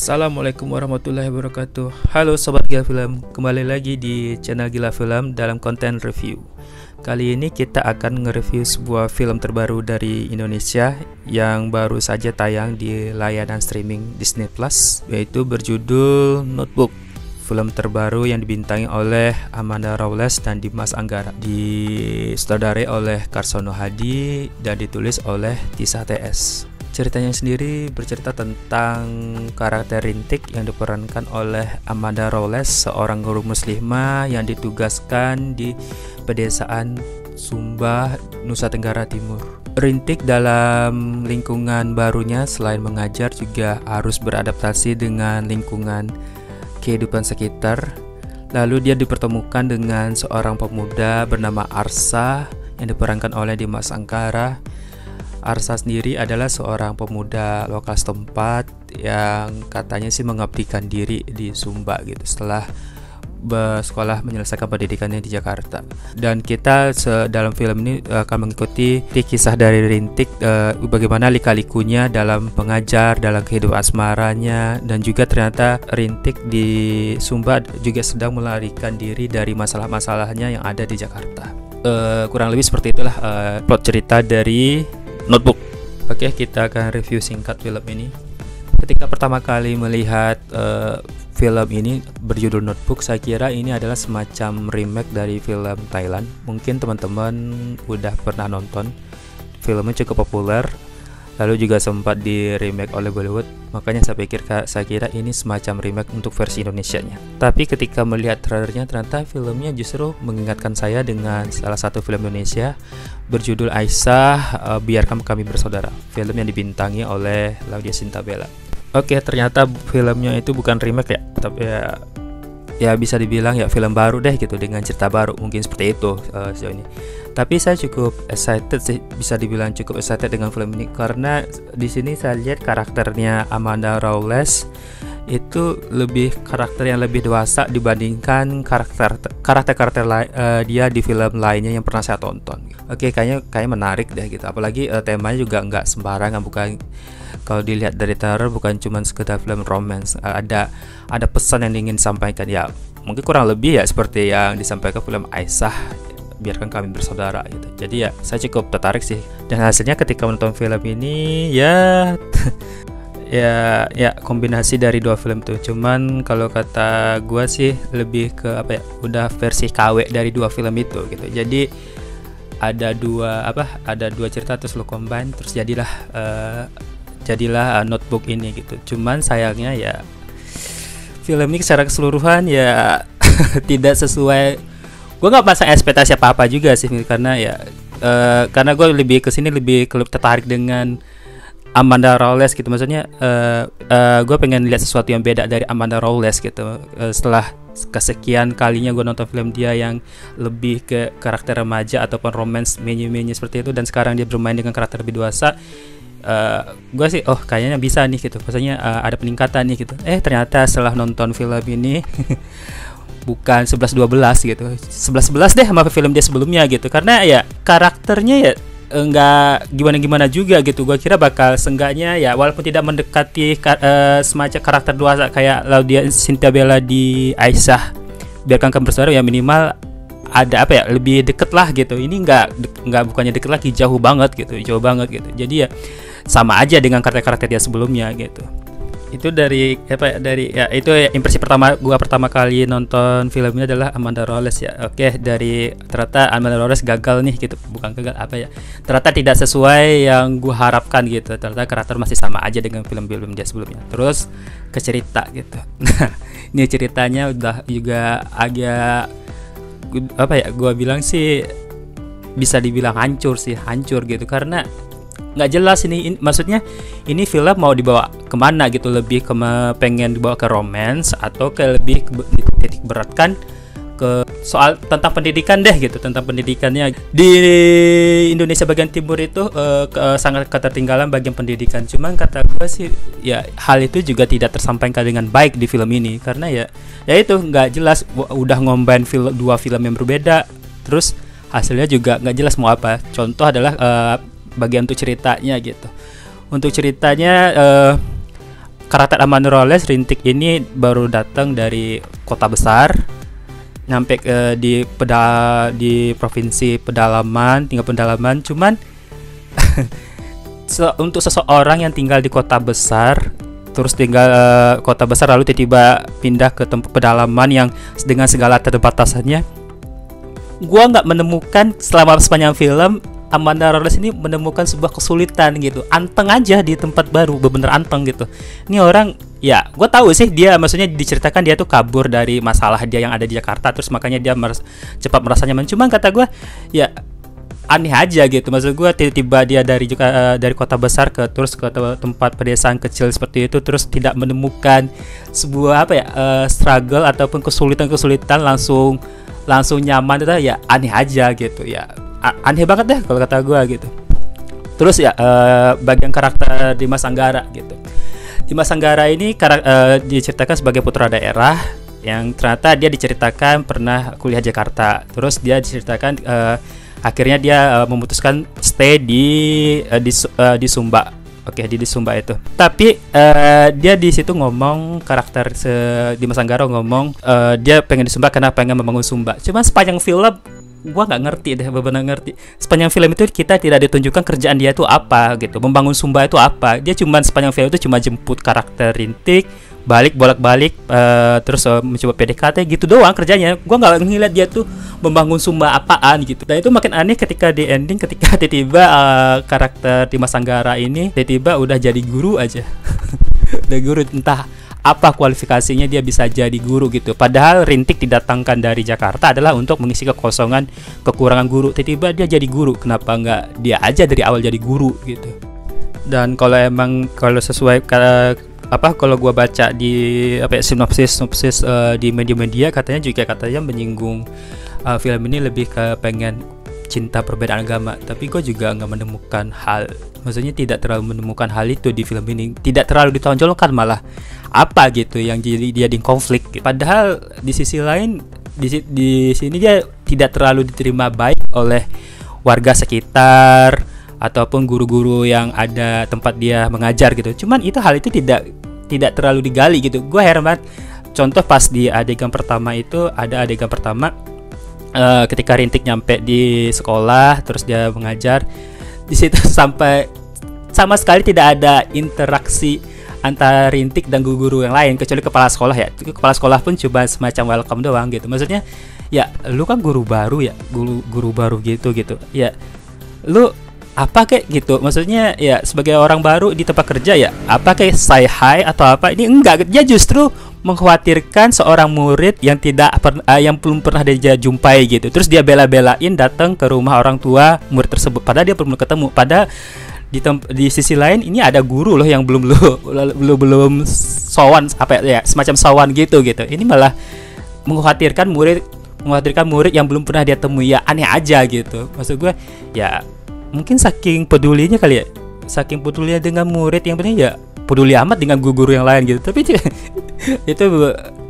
Assalamualaikum warahmatullahi wabarakatuh. Halo Sobat Gila Film, kembali lagi di channel Gila Film dalam konten review. Kali ini kita akan nge-review sebuah film terbaru dari Indonesia yang baru saja tayang di layanan streaming Disney Plus, yaitu berjudul Notebook. Film terbaru yang dibintangi oleh Amanda Rawles dan Dimas Anggara, disutradarai oleh Karsono Hadi dan ditulis oleh Tisa TS. Ceritanya sendiri bercerita tentang karakter Rintik yang diperankan oleh Amanda Rawles, seorang guru muslimah yang ditugaskan di pedesaan Sumba, Nusa Tenggara Timur. Rintik dalam lingkungan barunya selain mengajar juga harus beradaptasi dengan lingkungan kehidupan sekitar. Lalu dia dipertemukan dengan seorang pemuda bernama Arsa yang diperankan oleh Dimas Anggara. Arsa sendiri adalah seorang pemuda lokal setempat yang katanya sih mengabdikan diri di Sumba gitu setelah bersekolah menyelesaikan pendidikannya di Jakarta. Dan kita dalam film ini akan mengikuti kisah dari Rintik, bagaimana lika-likunya dalam mengajar, dalam kehidupan asmaranya, dan juga ternyata Rintik di Sumba juga sedang melarikan diri dari masalah-masalahnya yang ada di Jakarta. Kurang lebih seperti itulah plot cerita dari Notebook. Oke, kita akan review singkat film ini. Ketika pertama kali melihat film ini berjudul Notebook, saya kira ini adalah semacam remake dari film Thailand. Mungkin teman-teman udah pernah nonton. Filmnya cukup populer, lalu juga sempat di remake oleh Bollywood. Makanya saya kira ini semacam remake untuk versi Indonesianya. Tapi ketika melihat trailernya, ternyata filmnya justru mengingatkan saya dengan salah satu film Indonesia berjudul Aisyah, Biarkan Kami Bersaudara, film yang dibintangi oleh Laudya Chintya Bella. Oke, ternyata filmnya itu bukan remake ya, tapi ya bisa dibilang ya film baru deh gitu, dengan cerita baru, mungkin seperti itu sejauh ini. Tapi saya cukup excited sih, bisa dibilang cukup excited dengan film ini karena di sini saya lihat karakternya Amanda Rawles itu karakter yang lebih dewasa dibandingkan karakter dia di film lainnya yang pernah saya tonton. Oke, kayaknya menarik deh gitu. Apalagi temanya juga nggak sembarangan, bukan, kalau dilihat dari trailer bukan cuma sekedar film romance. Ada pesan yang ingin disampaikan ya. Mungkin kurang lebih ya seperti yang disampaikan film Aisyah, Biarkan Kami Bersaudara gitu. Jadi ya saya cukup tertarik sih. Dan hasilnya ketika menonton film ini ya ya kombinasi dari dua film tuh. Cuman kalau kata gue sih lebih ke udah versi KW dari dua film itu gitu. Jadi ada dua cerita terus lo combine, terus jadilah Notebook ini gitu. Cuman sayangnya ya film ini secara keseluruhan ya tidak sesuai. Gue nggak pasang ekspektasi apa juga sih, karena gue lebih tertarik dengan Amanda Rawles gitu. Maksudnya gue pengen lihat sesuatu yang beda dari Amanda Rawles gitu. Setelah kesekian kalinya gue nonton film dia yang lebih ke karakter remaja ataupun romance menye seperti itu, dan sekarang dia bermain dengan karakter lebih dewasa, gue sih kayaknya bisa nih gitu. Maksudnya ada peningkatan nih gitu. Ternyata setelah nonton film ini bukan 11-12 gitu, 11-11 deh sama film dia sebelumnya gitu. Karena ya karakternya ya enggak gimana-gimana juga gitu. Gua kira bakal seenggaknya ya walaupun tidak mendekati semacam karakter dewasa kayak Laudya Chintya Bella di Aisyah Biarkan Kami Bersaudara, ya minimal ada lebih deket lah gitu. Ini bukannya deket lagi, jauh banget gitu. Jadi ya sama aja dengan karakter dia sebelumnya gitu. Itu itu impresi pertama kali nonton filmnya adalah Amanda Rawles ya. Oke, ternyata Amanda Rawles gagal nih gitu. Bukan gagal ternyata tidak sesuai yang gue harapkan gitu. Ternyata karakter masih sama aja dengan film-film dia sebelumnya. Terus ke cerita gitu. Nah, ini ceritanya udah juga agak gue bilang sih bisa dibilang hancur gitu, karena nggak jelas ini maksudnya ini film mau dibawa kemana gitu, lebih pengen dibawa ke romance atau lebih titik beratkan ke soal tentang pendidikan deh gitu, tentang pendidikannya di Indonesia bagian timur itu sangat ketertinggalan bagian pendidikan. Cuman kata gue sih ya hal itu juga tidak tersampaikan dengan baik di film ini, karena ya itu nggak jelas, udah ngombain dua film yang berbeda, terus hasilnya juga nggak jelas mau apa. Contoh adalah bagian untuk ceritanya gitu. Untuk ceritanya karakter Amanda Wallace Rintik ini baru datang dari kota besar, nyampe di provinsi pedalaman, tinggal pedalaman. Cuman untuk seseorang yang tinggal di kota besar, terus tinggal kota besar lalu tiba-tiba pindah ke tempat pedalaman yang dengan segala keterbatasannya, gua nggak menemukan selama sepanjang film Amanda Wallace ini menemukan sebuah kesulitan gitu. Anteng aja di tempat baru, bener-bener anteng gitu. Ini orang, ya gue tahu sih dia, maksudnya diceritakan dia tuh kabur dari masalah dia yang ada di Jakarta, terus makanya dia cepat merasa nyaman. Cuman kata gue, ya aneh aja gitu. Maksud gue tiba-tiba dia dari kota besar terus ke tempat pedesaan kecil seperti itu, terus tidak menemukan sebuah struggle ataupun kesulitan langsung nyaman itu, ya aneh aja gitu ya. Aneh banget deh kalau kata gue gitu. Terus ya bagian karakter Dimas Anggara gitu. Dimas Anggara ini diceritakan sebagai putra daerah yang ternyata dia diceritakan pernah kuliah Jakarta. Terus dia diceritakan akhirnya dia memutuskan stay di Sumba. Oke, di Sumba itu. Tapi dia di situ ngomong, karakter Dimas Anggara ngomong dia pengen di Sumba karena pengen membangun Sumba. Cuman sepanjang film gua nggak ngerti deh, benar-benar ngerti. Sepanjang film itu kita tidak ditunjukkan kerjaan dia itu apa gitu, membangun Sumba itu apa. Dia cuman sepanjang film itu cuma jemput karakter Rintik, bolak-balik, terus mencoba PDKT gitu doang kerjanya. Gua nggak ngeliat dia tuh membangun Sumba apaan gitu. Dan itu makin aneh ketika di ending, ketika tiba-tiba karakter Dimas Anggara ini tiba-tiba udah jadi guru aja. Udah guru, entah apa kualifikasinya dia bisa jadi guru gitu. Padahal Rintik didatangkan dari Jakarta adalah untuk mengisi kekurangan guru. Tiba-tiba dia jadi guru. Kenapa nggak dia aja dari awal jadi guru gitu. Dan kalau sesuai kalau gua baca di sinopsis di media-media, katanya menyinggung film ini lebih ke pengen cinta perbedaan agama. Tapi gue juga nggak menemukan maksudnya tidak terlalu menemukan hal itu di film ini. Tidak terlalu ditonjolkan, malah apa gitu yang jadi dia konflik gitu. Padahal di sisi lain di sini dia tidak terlalu diterima baik oleh warga sekitar ataupun guru-guru yang ada tempat dia mengajar gitu. Cuman hal itu tidak terlalu digali gitu. Gue heran banget. Contoh pas di adegan pertama itu, ada adegan pertama ketika Rintik nyampe di sekolah, terus dia mengajar di situ, sampai sama sekali tidak ada interaksi antara Rintik dan guru-guru yang lain kecuali kepala sekolah ya. Kepala sekolah pun cuma semacam welcome doang gitu. Maksudnya ya lu kan guru baru ya, guru baru gitu. Ya lu apa kayak gitu. Maksudnya ya sebagai orang baru di tempat kerja ya apa kayak say hi atau apa. Ini enggak, dia justru mengkhawatirkan seorang murid yang yang belum pernah dia jumpai gitu. Terus dia bela-belain datang ke rumah orang tua murid tersebut padahal dia belum ketemu. Padahal di sisi lain ini ada guru loh yang belum sowan, semacam sowan gitu. Ini malah mengkhawatirkan murid yang belum pernah dia temui. Ya aneh aja gitu. Maksud gue ya mungkin saking pedulinya kali ya, saking pedulinya dengan murid yang penting ya peduli amat dengan guru-guru yang lain gitu. Tapi itu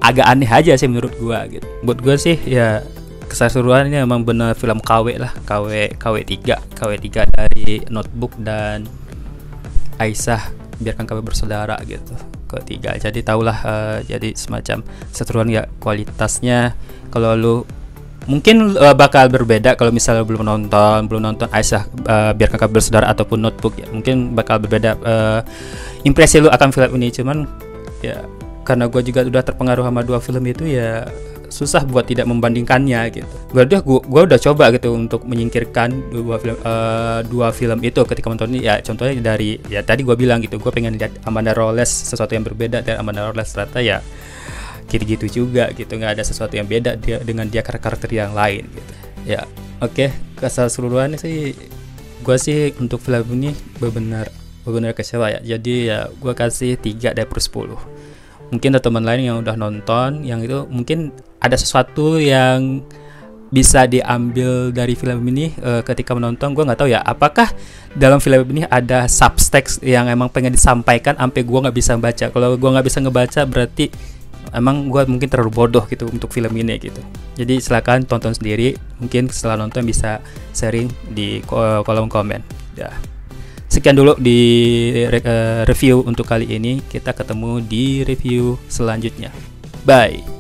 agak aneh aja sih menurut gua gitu. Buat gua sih ya keseluruhan ini emang benar film KW lah, KW3 dari Notebook dan Aisyah Biarkan Kami Bersaudara gitu. Ketiga. Jadi tahulah jadi semacam keseluruhan ya kualitasnya. Kalau lu mungkin bakal berbeda kalau misalnya belum nonton Aisyah Biarkan Kami Bersaudara ataupun Notebook ya. Mungkin bakal berbeda impresi lu akan film ini. Cuman ya karena gue juga udah terpengaruh sama dua film itu ya susah buat tidak membandingkannya gitu. Gue udah coba gitu untuk menyingkirkan dua film itu ketika menonton ini. Ya contohnya dari ya tadi gue bilang gitu, gue pengen lihat Amanda Wallace sesuatu yang berbeda dari Amanda Wallace, ternyata ya gitu juga gitu, nggak ada sesuatu yang beda dengan dia karakter yang lain gitu. Ya oke. Keseluruhannya sih gue sih untuk film ini benar-benar kecewa ya. Jadi ya gue kasih 3 dari 10. Mungkin ada teman lain yang udah nonton yang itu mungkin ada sesuatu yang bisa diambil dari film ini ketika menonton. Gue nggak tahu ya apakah dalam film ini ada subtext yang emang pengen disampaikan sampai gue nggak bisa baca. Kalau gue nggak bisa ngebaca berarti emang gue mungkin terlalu bodoh gitu untuk film ini gitu. Jadi silakan tonton sendiri. Mungkin setelah nonton bisa sharing di kolom komen ya. Sekian dulu di review untuk kali ini. Kita ketemu di review selanjutnya. Bye.